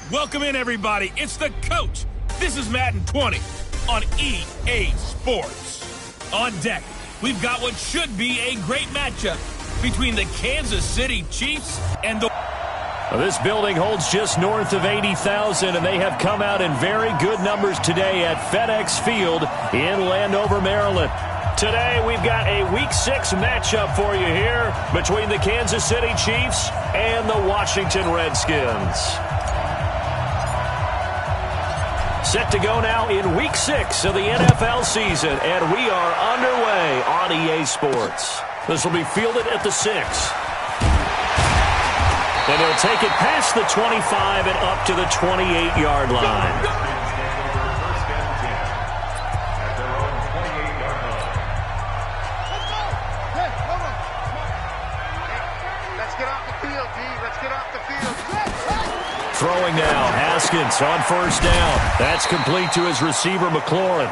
Welcome in, everybody. It's the coach. This is Madden 20 on EA Sports. On deck, we've got what should be a great matchup between the Kansas City Chiefs and the... This building holds just north of 80,000, and they have come out in very good numbers today at FedEx Field in Landover, Maryland. Today, we've got a Week 6 matchup for you here between the Kansas City Chiefs and the Washington Redskins. Set to go now in Week 6 of the NFL season, and we are underway on EA Sports. This will be fielded at the 6. And he'll take it past the 25 and up to the 28-yard line. Throwing now, Haskins on first down. That's complete to his receiver, McLaurin.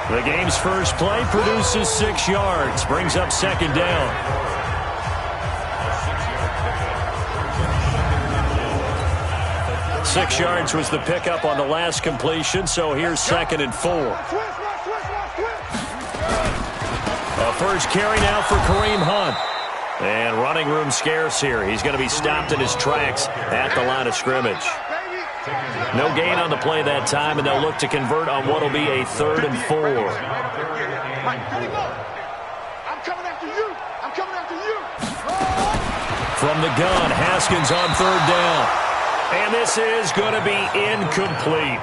The game's first play produces 6 yards, brings up second down. Six yards was the pickup on the last completion, so here's 2nd and 4. A first carry now for Kareem Hunt. And running room scarce here. He's going to be stopped in his tracks at the line of scrimmage. No gain on the play that time, and they'll look to convert on what will be a 3rd and 4. I'm coming after you. I'm coming after you. From the gun, Haskins on 3rd down. And this is going to be incomplete.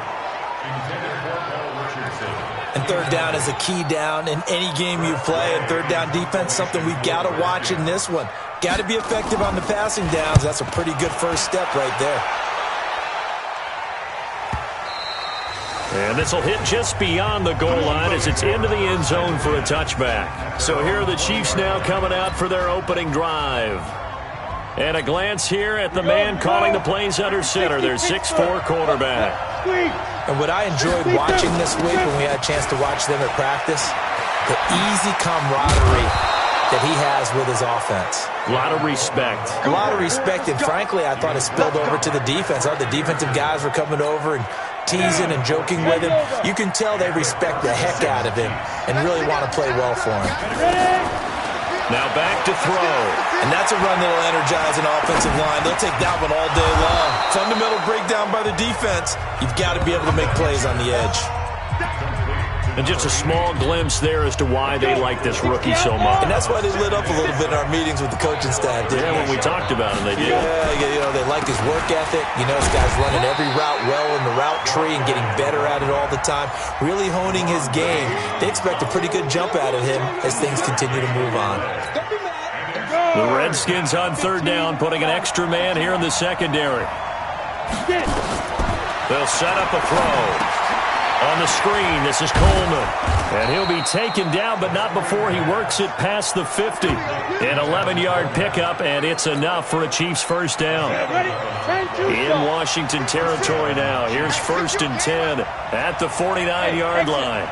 And 3rd down is a key down in any game you play. And 3rd down defense, something we've got to watch in this one. Got to be effective on the passing downs. That's a pretty good first step right there. And this will hit just beyond the goal line as it's into the end zone for a touchback. So here are the Chiefs now coming out for their opening drive. And a glance here at the man calling the plays under center, their 6'4" quarterback. And what I enjoyed watching this week when we had a chance to watch them at practice, the easy camaraderie that he has with his offense. A lot of respect. A lot of respect, and frankly, I thought it spilled over to the defense. The defensive guys were coming over and teasing and joking with him. You can tell they respect the heck out of him and really want to play well for him. Now back to throw. And that's a run that'll energize an offensive line. They'll take that one all day long. Fundamental breakdown by the defense. You've got to be able to make plays on the edge. And just a small glimpse there as to why they like this rookie so much. And that's why they lit up a little bit in our meetings with the coaching staff, didn't they? Yeah, when we talked about him, they did. Yeah, they like his work ethic. This guy's running every route well in the route tree and getting better at it all the time, really honing his game. They expect a pretty good jump out of him as things continue to move on. The Redskins on 3rd down, putting an extra man here in the secondary. They'll set up a throw. On the screen, this is Coleman. And he'll be taken down, but not before he works it past the 50. An 11-yard pickup, and it's enough for a Chiefs first down. In Washington territory now. Here's 1st and 10 at the 49-yard line.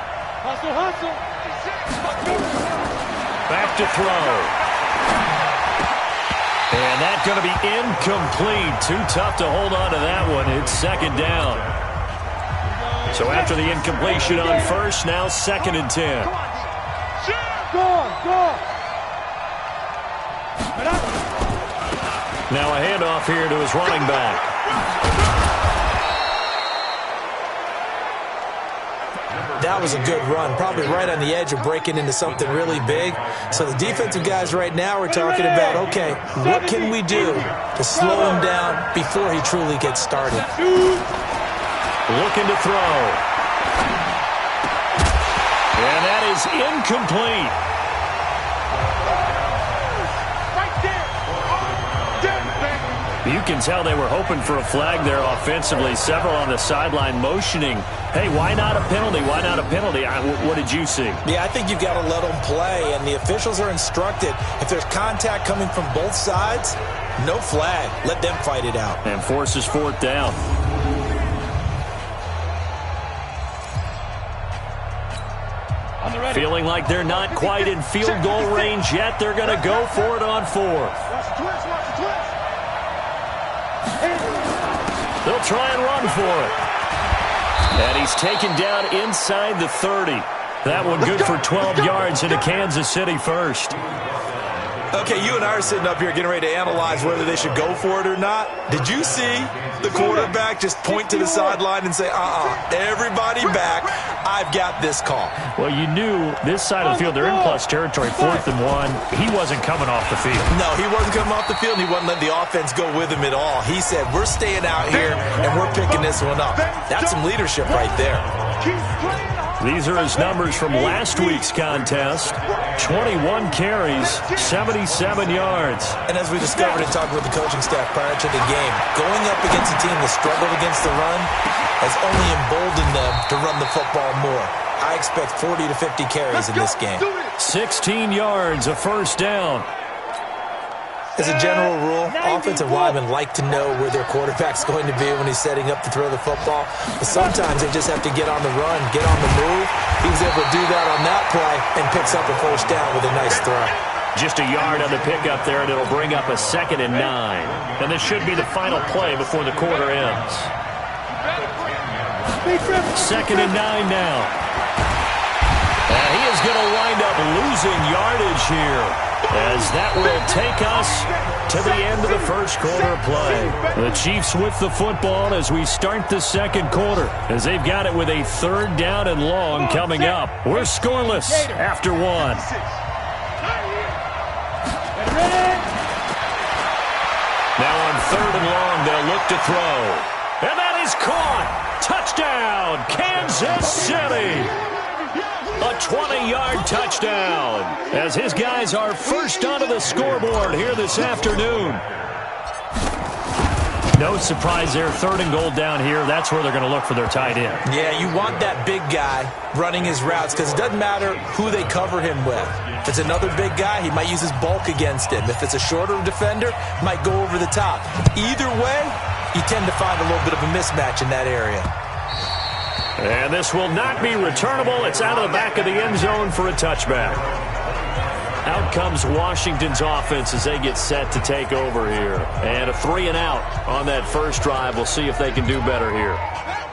Back to throw. And that's going to be incomplete. Too tough to hold on to that one. It's 2nd down. So after the incompletion on 1st, now 2nd and 10. Now a handoff here to his running back. That was a good run, probably right on the edge of breaking into something really big. So the defensive guys right now are talking about, okay, what can we do to slow him down before he truly gets started? Looking to throw. And that is incomplete. You can tell they were hoping for a flag there offensively. Several on the sideline motioning, hey, why not a penalty? Why not a penalty? What did you see? Yeah, I think you've got to let them play, and the officials are instructed. If there's contact coming from both sides, no flag. Let them fight it out. And forces 4th down. Feeling like they're not quite in field goal range yet. They're going to go for it on 4th. They'll try and run for it. And he's taken down inside the 30. That one good for 12 yards into Kansas City first. Okay, you and I are sitting up here getting ready to analyze whether they should go for it or not. Did you see the quarterback just point to the sideline and say, everybody back, I've got this call? Well, you knew this side of the field, they're in plus territory, 4th and 1. He wasn't coming off the field. No, he wasn't coming off the field, and he wasn't letting the offense go with him at all. He said, we're staying out here, and we're picking this one up. That's some leadership right there. These are his numbers from last week's contest. 21 carries, 77 yards. And as we discovered in talking with the coaching staff prior to the game, going up against a team that struggled against the run has only emboldened them to run the football more. I expect 40 to 50 carries in this game. 16 yards, a first down. As a general rule, offensive linemen like to know where their quarterback's going to be when he's setting up to throw the football. But sometimes they just have to get on the run, get on the move. He was able to do that on that play and picks up a first down with a nice throw. Just a yard on the pickup there, and it'll bring up a 2nd and 9. And this should be the final play before the quarter ends. 2nd and 9 now. And he is going to wind up losing yardage here, as that will take us to the end of the first quarter of play. The Chiefs with the football as we start the second quarter, as they've got it with a 3rd down and long coming up. We're scoreless after 1. Now on 3rd and long, they'll look to throw. And that is caught. Touchdown, Kansas City. A 20-yard touchdown as his guys are first onto the scoreboard here this afternoon. No surprise there, 3rd and goal down here. That's where they're going to look for their tight end. Yeah, you want that big guy running his routes because it doesn't matter who they cover him with. If it's another big guy, he might use his bulk against him. If it's a shorter defender, might go over the top. Either way, you tend to find a little bit of a mismatch in that area. And this will not be returnable. It's out of the back of the end zone for a touchback. Out comes Washington's offense as they get set to take over here. And a 3 and out on that first drive. We'll see if they can do better here.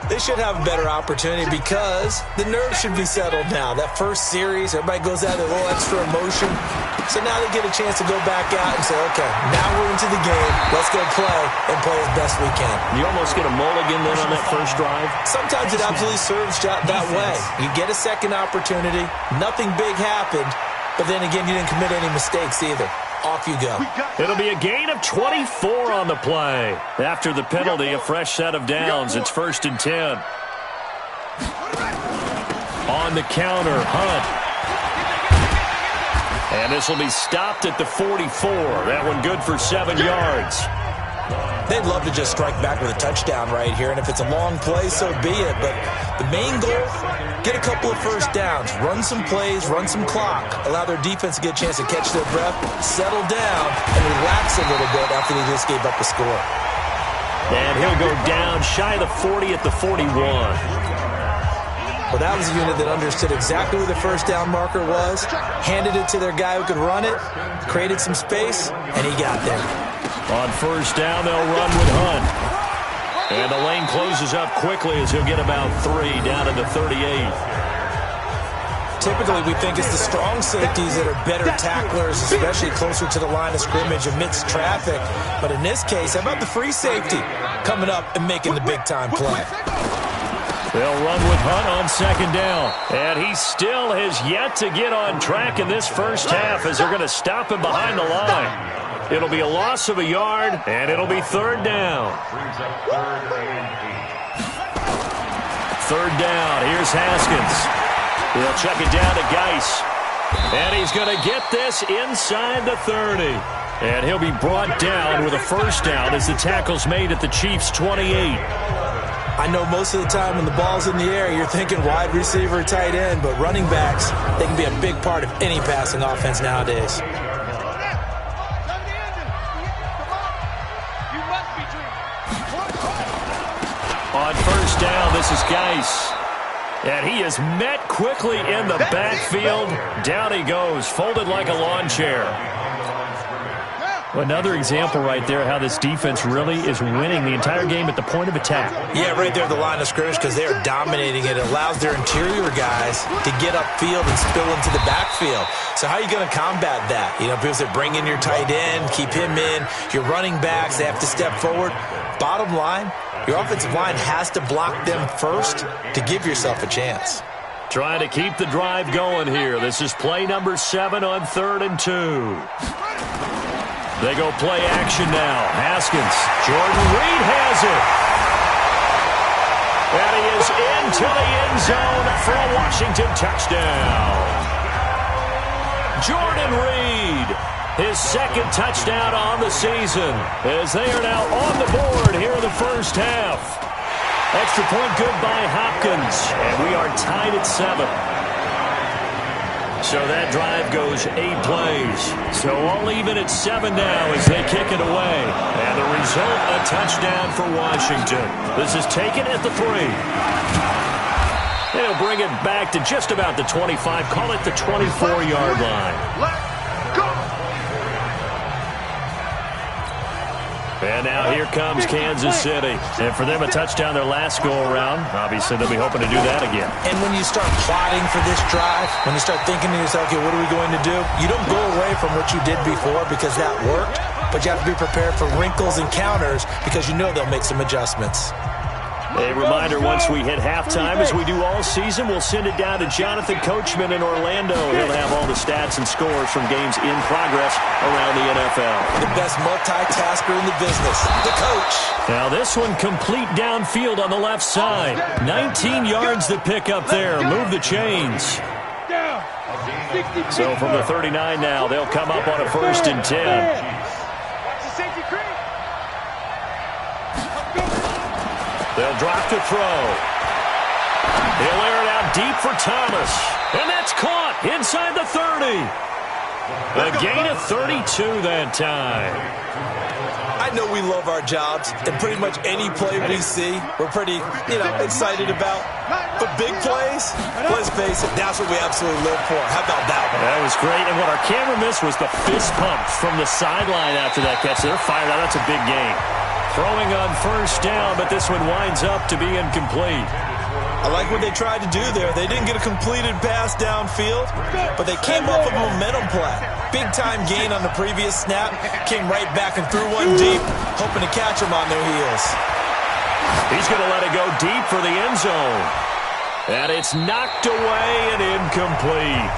They should have a better opportunity because the nerves should be settled now. That first series, everybody goes out with a little extra emotion. So now they get a chance to go back out and say, okay, now we're into the game. Let's go play and play as best we can. You almost get a mulligan then on that first drive? Sometimes it absolutely serves that way. You get a second opportunity. Nothing big happened. But then again, you didn't commit any mistakes either. Off you go. It'll be a gain of 24 on the play. After the penalty, a fresh set of downs. It's 1st and 10. On the counter, Hunt. And this will be stopped at the 44. That one good for 7 yards. They'd love to just strike back with a touchdown right here, and if it's a long play, so be it. But the main goal, get a couple of first downs, run some plays, run some clock, allow their defense to get a chance to catch their breath, settle down, and relax a little bit after they just gave up a score. And he'll go down shy of the 40 at the 41. Well, that was a unit that understood exactly where the first down marker was, handed it to their guy who could run it, created some space, and he got there. On first down, they'll run with Hunt. And the lane closes up quickly as he'll get about 3 down to the 38. Typically, we think it's the strong safeties that are better tacklers, especially closer to the line of scrimmage amidst traffic. But in this case, how about the free safety coming up and making the big-time play? They'll run with Hunt on 2nd down. And he still has yet to get on track in this first half as they're going to stop him behind the line. It'll be a loss of a yard, and it'll be 3rd down. 3rd down. Here's Haskins. He'll check it down to Geis. And he's going to get this inside the 30. And he'll be brought down with a first down as the tackle's made at the Chiefs' 28. I know most of the time when the ball's in the air, you're thinking wide receiver, tight end, but running backs, they can be a big part of any passing offense nowadays. On first down, this is Geis. And he is met quickly in the backfield. Down he goes, folded like a lawn chair. Another example right there how this defense really is winning the entire game at the point of attack. Yeah, right there at the line of scrimmage because they are dominating it. It allows their interior guys to get upfield and spill into the backfield. So how are you going to combat that? You know, people say bring in your tight end, keep him in. Your running backs, they have to step forward. Bottom line, your offensive line has to block them first to give yourself a chance. Trying to keep the drive going here. This is play number 7 on 3rd and 2. They go play action now. Haskins. Jordan Reed has it. And he is into the end zone for a Washington touchdown. Jordan Reed, his 2nd touchdown on the season, as they are now on the board here in the first half. Extra point good by Hopkins, and we are tied at 7. So that drive goes 8 plays. So all even at 7 now as they kick it away. And the result, a touchdown for Washington. This is taken at the 3. They'll bring it back to just about the 25. Call it the 24-yard line. And now here comes Kansas City. And for them, a touchdown their last go-around. Obviously, they'll be hoping to do that again. And when you start plotting for this drive, when you start thinking to yourself, okay, what are we going to do? You don't go away from what you did before because that worked, but you have to be prepared for wrinkles and counters because you know they'll make some adjustments. A reminder, once we hit halftime, as we do all season, we'll send it down to Jonathan Coachman in Orlando. He'll have all the stats and scores from games in progress around the NFL. The best multitasker in the business, the coach. Now this one complete downfield on the left side. 19 yards to pick up there. Move the chains. So from the 39 now, they'll come up on a 1st and 10. They'll drop to throw. He'll air it out deep for Thomas. And that's caught inside the 30. A gain of 32 that time. I know we love our jobs, and pretty much any play we see, we're pretty, excited about. But big plays, let's face it, that's what we absolutely live for. How about that one? That was great. And what our camera missed was the fist pump from the sideline after that catch. They're fired out. That's a big gain. Throwing on 1st down, but this one winds up to be incomplete. I like what they tried to do there. They didn't get a completed pass downfield, but they came off of a momentum play. Big-time gain on the previous snap. Came right back and threw one deep, hoping to catch them on their heels. He's going to let it go deep for the end zone. And it's knocked away and incomplete.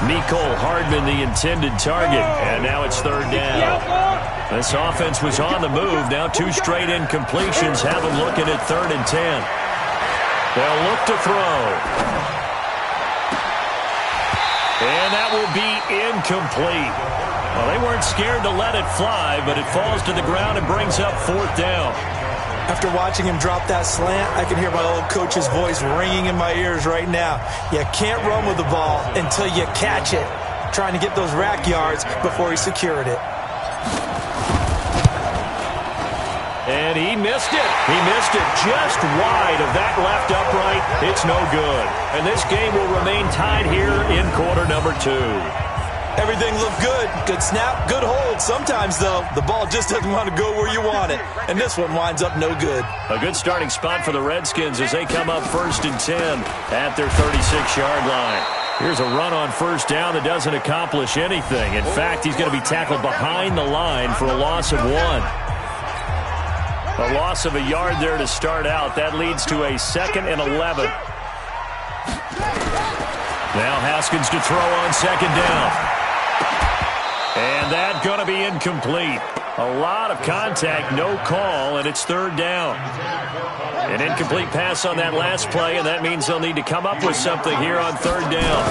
Mecole Hardman, the intended target, and now it's 3rd down. This offense was on the move. Now 2 straight incompletions have them looking at 3rd and 10. They'll look to throw. And that will be incomplete. Well, they weren't scared to let it fly, but it falls to the ground and brings up 4th down. After watching him drop that slant, I can hear my old coach's voice ringing in my ears right now. You can't run with the ball until you catch it. Trying to get those rack yards before he secured it. And he missed it. He missed it just wide of that left upright. It's no good. And this game will remain tied here in quarter number 2. Everything looked good. Good snap, good hold. Sometimes, though, the ball just doesn't want to go where you want it. And this one winds up no good. A good starting spot for the Redskins as they come up 1st and 10 at their 36-yard line. Here's a run on 1st down that doesn't accomplish anything. In fact, he's going to be tackled behind the line for a loss of 1. A loss of a yard there to start out. That leads to a 2nd and 11. Now Haskins to throw on 2nd down. And that's going to be incomplete. A lot of contact, no call, and it's 3rd down. An incomplete pass on that last play, and that means they'll need to come up with something here on 3rd down.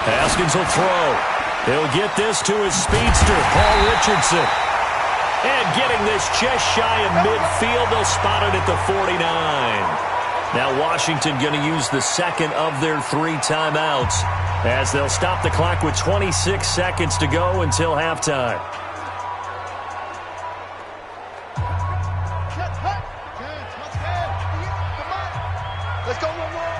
Haskins will throw. He'll get this to his speedster, Paul Richardson. And getting this just shy of midfield, they'll spot it at the 49. Now Washington going to use the 2nd of their 3 timeouts as they'll stop the clock with 26 seconds to go until halftime. Let's go one more.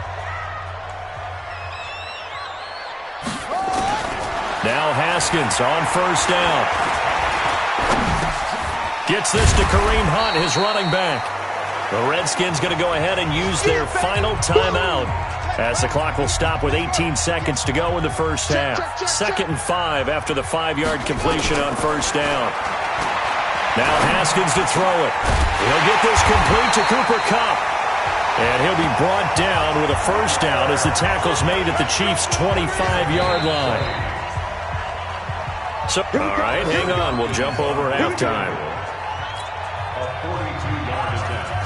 Now Haskins on 1st down. Gets this to Kareem Hunt, his running back. The Redskins going to go ahead and use their final timeout as the clock will stop with 18 seconds to go in the first half. 2nd and 5 after the 5-yard completion on first down. Now Haskins to throw it. He'll get this complete to Cooper Kupp. And he'll be brought down with a first down as the tackle's made at the Chiefs' 25-yard line. So, all right, hang on. We'll jump over halftime.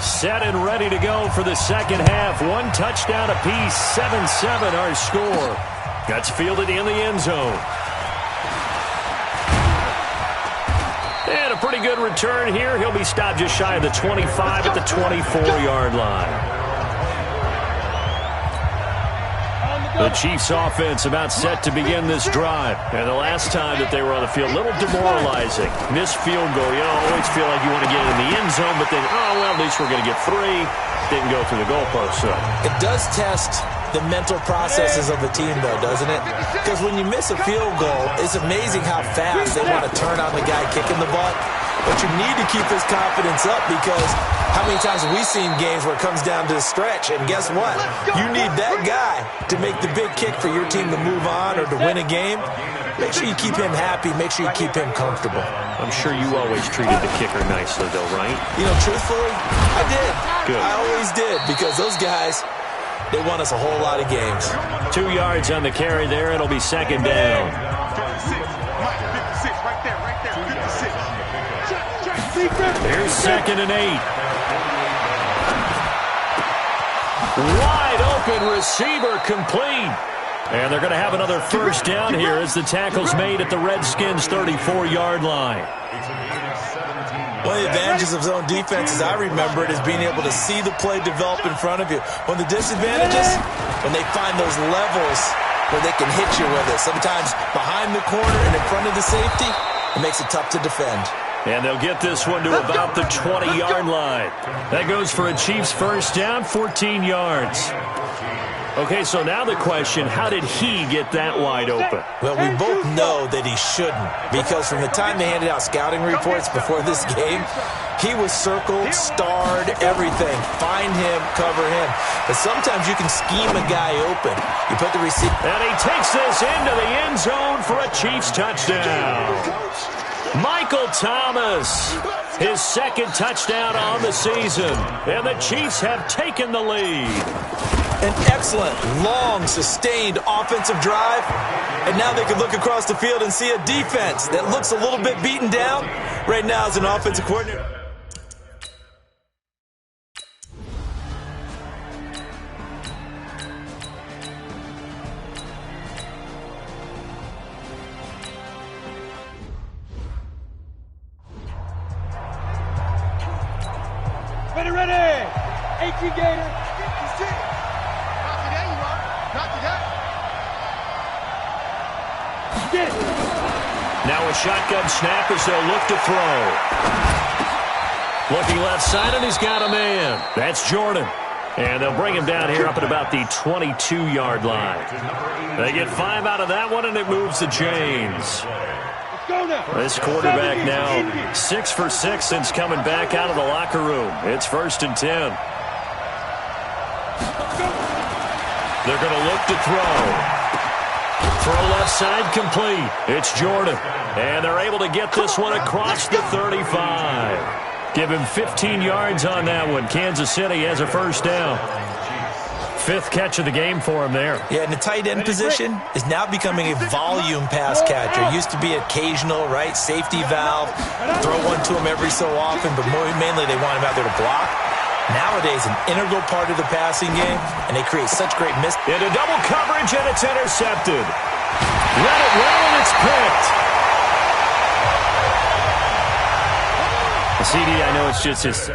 Set and ready to go for the second half. 1 touchdown apiece, 7-7 our score. That's fielded in the end zone. And a pretty good return here. He'll be stopped just shy of the 25 at the 24-yard line. The Chiefs offense about set to begin this drive. And the last time that they were on the field, a little demoralizing. Missed field goal. You know, always feel like you want to get in the end zone, but then, oh, well, at least we're going to get 3. Didn't go through the goalpost, so. It does test the mental processes of the team, though, doesn't it? Because when you miss a field goal, it's amazing how fast they want to turn on the guy kicking the ball. But you need to keep his confidence up because how many times have we seen games where it comes down to the stretch? And guess what? You need that guy to make the big kick for your team to move on or to win a game. Make sure you keep him happy. Make sure you keep him comfortable. I'm sure you always treated the kicker nicely, though, right? You know, truthfully, I did. Good. I always did because those guys, they won us a whole lot of games. 2 yards on the carry there. It'll be second down. Here's 2nd and 8. Wide open receiver complete. And they're going to have another first down here as the tackle's made at the Redskins' 34-yard line. One of the advantages of zone defense, as I remember it, is being able to see the play develop in front of you. One of the disadvantages, when they find those levels where they can hit you with it. Sometimes behind the corner and in front of the safety, it makes it tough to defend. And they'll get this one to about the 20-yard line. That goes for a Chiefs first down, 14 yards. Okay, so now the question, how did he get that wide open? Well, we both know that he shouldn't, because from the time they handed out scouting reports before this game, he was circled, starred, everything. Find him, cover him. But sometimes you can scheme a guy open. You put the receiver. And he takes this into the end zone for a Chiefs touchdown. Michael Thomas, his 2nd touchdown on the season. And the Chiefs have taken the lead. An excellent, long, sustained offensive drive. And now they can look across the field and see a defense that looks a little bit beaten down. Right now as an offensive coordinator. Ready. 18 Gator. Not today, you are. Not today. Get it. Now a shotgun snap as they'll look to throw. Looking left side, and he's got a man. That's Jordan. And they'll bring him down here up at about the 22-yard line. They get 5 out of that one, and it moves the chains. This quarterback now 6 for 6 since coming back out of the locker room. It's 1st and 10. They're going to look to throw. Throw left side complete. It's Jordan. And they're able to get this one across the 35. Give him 15 yards on that one. Kansas City has a first down. 5th catch of the game for him there. Yeah, and the tight end position is now becoming a volume pass catcher. Used to be occasional, right? Safety valve. Throw one to him every so often, but mainly they want him out there to block. Nowadays, an integral part of the passing game, and they create such great mistakes. Into double coverage, and it's intercepted. Let it roll, and it's picked. The CD, I know it's just his...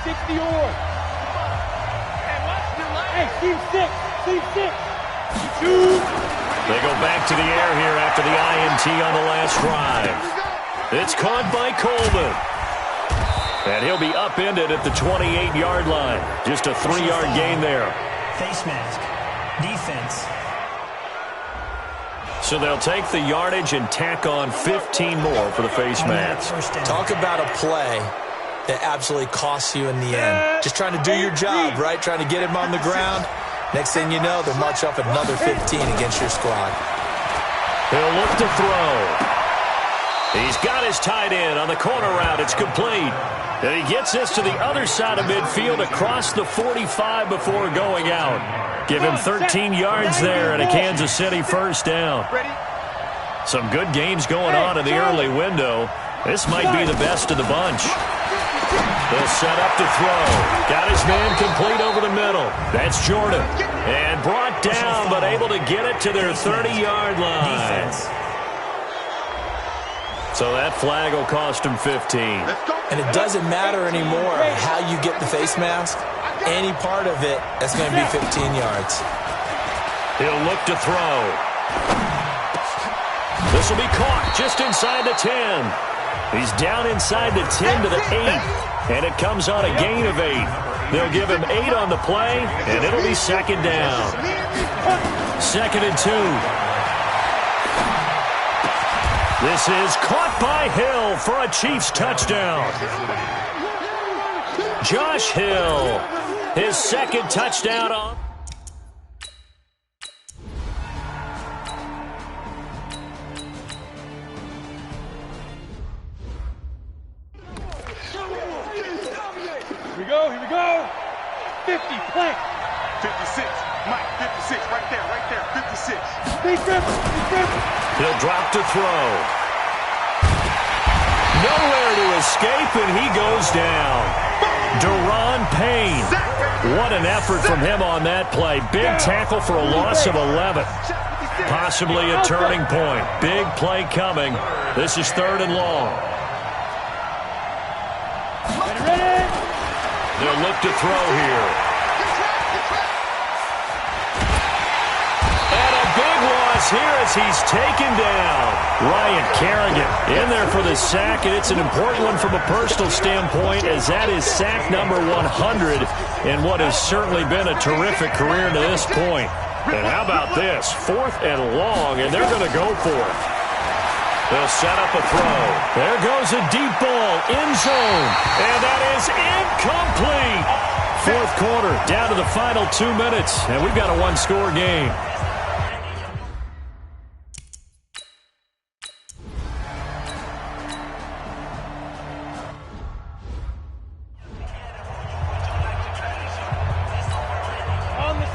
60 on. Hey, team 6. Shoot. They go back to the air here after the INT on the last drive. It's caught by Coleman. And he'll be upended at the 28-yard line. Just a 3-yard gain there. Face mask. Defense. So they'll take the yardage and tack on 15 more for the face mask. Talk about a play that absolutely costs you in the end. Just trying to do your job, right? Trying to get him on the ground. Next thing you know, they'll march up another 15 against your squad. He'll look to throw. He's got his tight end on the corner route. It's complete. And he gets this to the other side of midfield across the 45 before going out. Give him 13 yards there and a Kansas City first down. Some good games going on in the early window. This might be the best of the bunch. He'll set up to throw. Got his man complete over the middle. That's Jordan. And brought down, but able to get it to their 30-yard line. So that flag will cost him 15. And it doesn't matter anymore how you get the face mask. Any part of it, that's going to be 15 yards. He'll look to throw. This will be caught just inside the 10. He's down inside the 10 to the 8. And it comes on a gain of 8. They'll give him 8 on the play, and it'll be second down. 2nd and 2. This is caught by Hill for a Chiefs touchdown. Josh Hill, his second touchdown on. Here we go. 50, plant. 56, Mike, 56, right there, 56. Stay triple. He'll drop to throw. Nowhere to escape, and he goes down. Deron Payne. What an effort from him on that play. Big tackle for a loss of 11. Possibly a turning point. Big play coming. This is 3rd and long. Ready? They'll look to throw here. And a big loss here as he's taken down. Ryan Kerrigan in there for the sack, and it's an important one from a personal standpoint as that is sack number 100 in what has certainly been a terrific career to this point. And how about this? 4th and long, and they're going to go for it. They'll set up a throw. There goes a deep ball, end zone, and that is incomplete. 4th quarter, down to the final 2 minutes, and we've got a one-score game.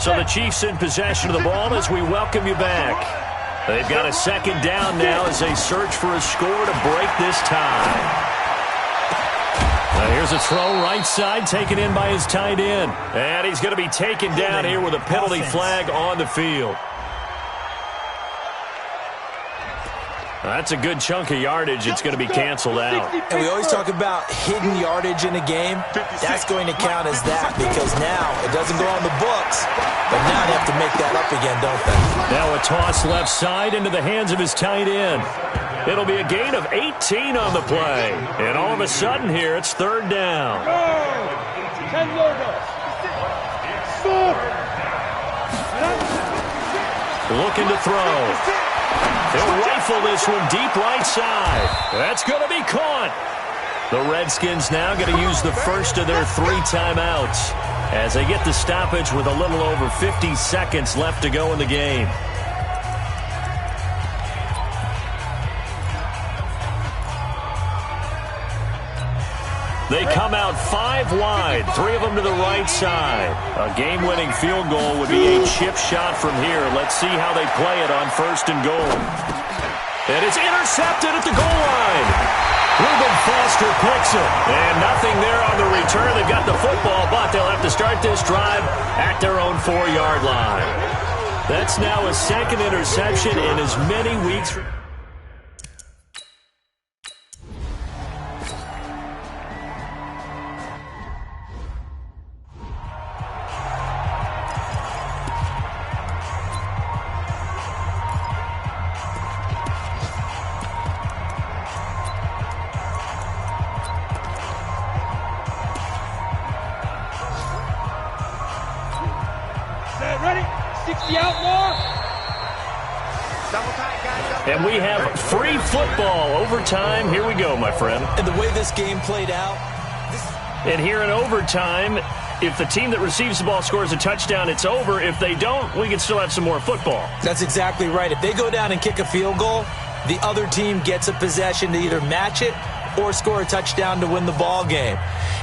So the Chiefs in possession of the ball as we welcome you back. They've got a second down now as they search for a score to break this tie. Now here's a throw right side taken in by his tight end. And he's going to be taken down here with a penalty flag on the field. That's a good chunk of yardage. It's going to be canceled out. And we always talk about hidden yardage in a game. That's going to count as that because now it doesn't go on the books, but now they have to make that up again, don't they? Now a toss left side into the hands of his tight end. It'll be a gain of 18 on the play. And all of a sudden here, it's 3rd down. 10 logos. Looking to throw. He'll rifle this one deep right side. That's going to be caught. The Redskins now going to use the first of their 3 timeouts as they get the stoppage with a little over 50 seconds left to go in the game. They come out 5 wide, 3 of them to the right side. A game-winning field goal would be a chip shot from here. Let's see how they play it on 1st and goal. And it's intercepted at the goal line. Reuben Foster picks it. And nothing there on the return. They've got the football, but they'll have to start this drive at their own 4-yard line. That's now a 2nd interception in as many weeks. 60 outlaw. Double tight, guys. And we have free football overtime. Here we go, my friend. And the way this game played out. And here in overtime, if the team that receives the ball scores a touchdown, it's over. If they don't, we can still have some more football. That's exactly right. If they go down and kick a field goal, the other team gets a possession to either match it or score a touchdown to win the ball game.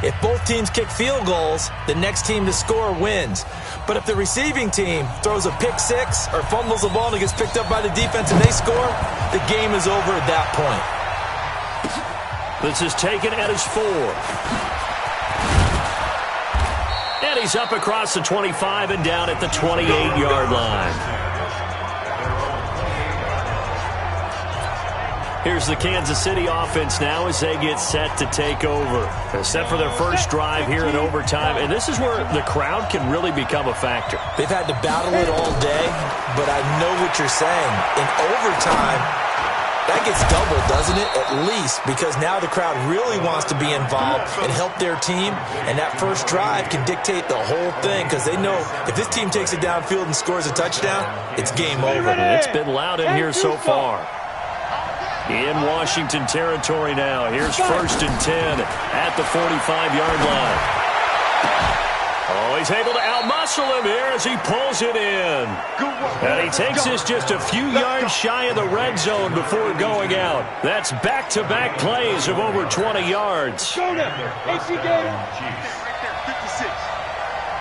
If both teams kick field goals, the next team to score wins. But if the receiving team throws a pick six or fumbles the ball and it gets picked up by the defense and they score, the game is over at that point. This is taken at his 4. And he's up across the 25 and down at the 28-yard line. Here's the Kansas City offense now as they get set to take over. They're set for their first drive here in overtime, and this is where the crowd can really become a factor. They've had to battle it all day, but I know what you're saying. In overtime, that gets doubled, doesn't it? At least, because now the crowd really wants to be involved and help their team, and that first drive can dictate the whole thing because they know if this team takes it downfield and scores a touchdown, it's game over. It's been loud in here so far. In Washington territory now. Here's 1st and 10 at the 45-yard line. Oh, he's able to outmuscle him here as he pulls it in. And he takes this just a few yards shy of the red zone before going out. That's back-to-back plays of over 20 yards. Go there. AC Gator. Right there, 56.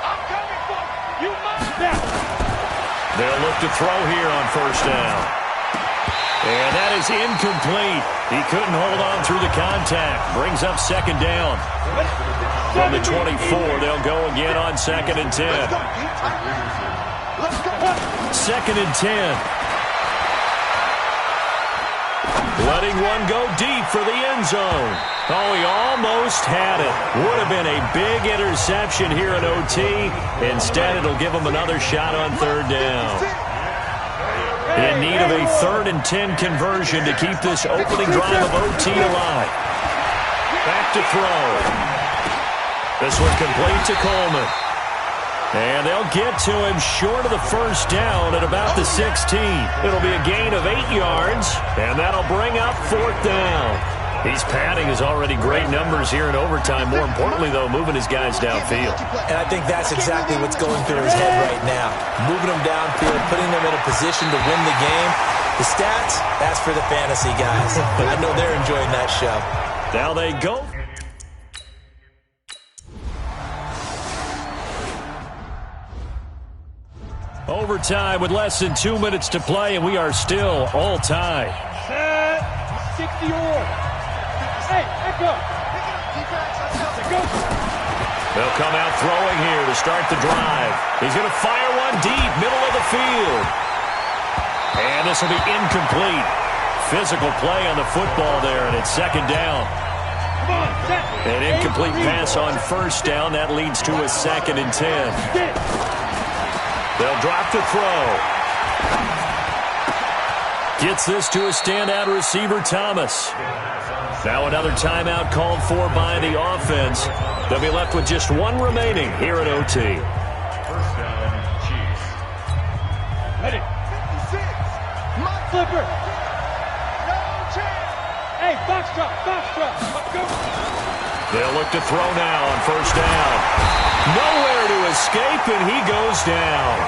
I'm coming for you. You must Back. They'll look to throw here on 1st down. And that is incomplete. He couldn't hold on through the contact. Brings up 2nd down. From the 24, they'll go again on 2nd and 10. 2nd and 10. Letting one go deep for the end zone. Oh, he almost had it. Would have been a big interception here in OT. Instead, it'll give him another shot on 3rd down. In need of a 3rd and 10 conversion to keep this opening drive of OT alive. Back to throw. This one complete to Coleman. And they'll get to him short of the 1st down at about the 16. It'll be a gain of 8 yards, and that'll bring up 4th down. He's padding his already great numbers here in overtime. More importantly, though, moving his guys downfield. And I think that's exactly what's going through his head right now. Moving them downfield, putting them in a position to win the game. The stats, that's for the fantasy guys. I know they're enjoying that show. Now they go. Overtime with less than 2 minutes to play, and we are still all tied. 60 or. Hey, echo. They'll come out throwing here to start the drive. He's going to fire one deep, middle of the field. And this will be incomplete. Physical play on the football there, and it's 2nd down. An incomplete pass on 1st down. That leads to a 2nd and 10. They'll drop the throw. Gets this to a standout receiver, Thomas. Now another timeout called for by the offense. They'll be left with just one remaining here at OT. Ready. Flipper. Hey, box drop. Let's go. They'll look to throw now on 1st down. Nowhere to escape, and he goes down.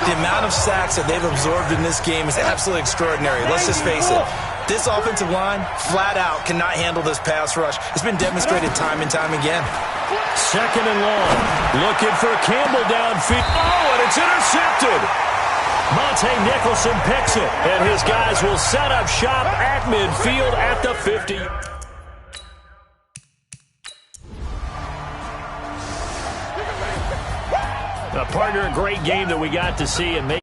The amount of sacks that they've absorbed in this game is absolutely extraordinary. Let's just face it. This offensive line, flat out, cannot handle this pass rush. It's been demonstrated time and time again. 2nd and long. Looking for Campbell downfield. Oh, and it's intercepted. Monte Nicholson picks it, and his guys will set up shop at midfield at the 50. Partner, a great game that we got to see and make